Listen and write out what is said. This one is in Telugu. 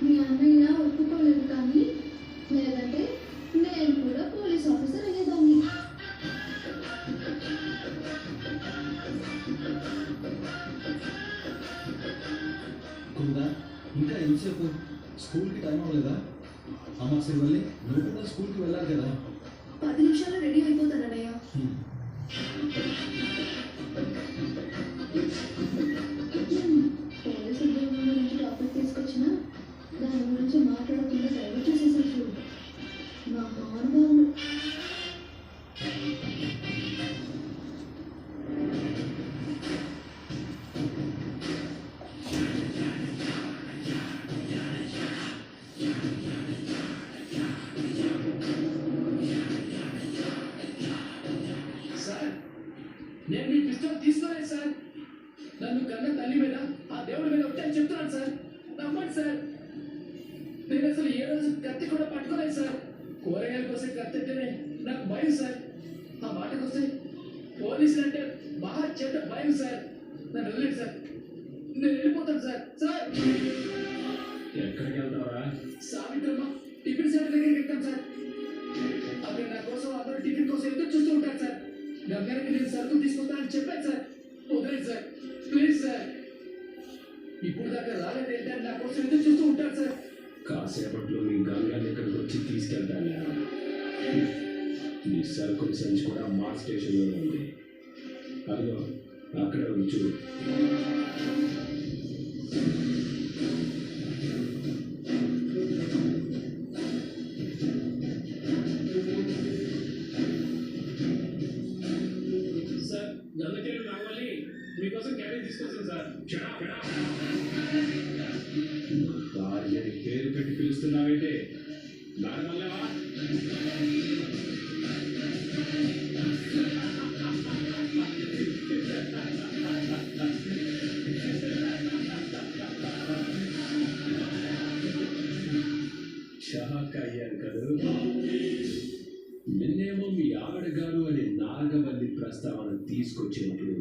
మీ అన్నయ్య ఒప్పుకోలేదు కానీ లేదంటే నేను కూడా పోలీస్ ఆఫీసర్ అయ్యేదాన్ని. కుందా ఇంకా ఎంతసేపు స్కూల్కి టైం అవ్వలేదా? అమ్మ సివల్లి నువ్వు కూడా స్కూల్కి వెళ్ళాలి కదా. 10 నిమిషాల్లో రెడీ అయిపోతాను అన్నయ్య. పోలీస్ ఉద్యోగం గురించి టాపిక్ తీసుకొచ్చిన దాని గురించి మాట్లాడకుండా డైవర్ట్ చేసేసారు చూడు నా హార్మోన్లు. నేను మీ పిస్టల్ తీసుకోలేదు సార్. నన్ను కన్న తల్లి మీద ఆ దేవుడి మీద ఉంటాయని చెప్తున్నాను సార్. నమ్మండి సార్. నేను అసలు ఏ రోజు కత్తి కూడా పట్టుకోలేదు సార్. కూరగాయల కోసం కత్తి అంటేనే నాకు భయం సార్. ఆ మాటకు వస్తే పోలీసులు అంటే మహా చెడ్డ భయం సార్. నన్ను వదిలేదు సార్. నేను వెళ్ళిపోతాను సార్. సార్ ఎక్కడికి వెళ్తావరా? సావిత్రమ్మ టిఫిన్ సెంటర్ దగ్గరికి వెళ్తాం సార్. అక్కడ నా కోసం అందరూ టిఫిన్ కోసం ఎదురు చూస్తూ ఉంటారు సార్. గంగారికి నేను సరుకులు తీసుకుంటానని చెప్పాను సార్. వదిలేదు సార్. Please sir. ఇప్పుడు దాకా రాలేదు ఏంటంటే నా కోసం ఎదురు చూస్తూ ఉంటారు సార్. కాసేపట్లో మీ గంగాన్ని ఇక్కడికి వచ్చి తీసుకెళ్తాను. నీ సరుకుల సంచి కూడా మా స్టేషన్లోనే ఉంది. అదిగో అక్కడే ఉంచు. సార్ గంగకేళి రావాలి మీకోసం క్యారేజ్ తీసుకొచ్చాను సార్. భార్యని పేరు పెట్టి పిలుస్తున్నావైతే దానివల్లవా? షాక్ అయ్యారు కదా. నిన్నేమో మీ ఆవిడ గారు అనే నాగవల్లి ప్రస్తావన తీసుకొచ్చినప్పుడు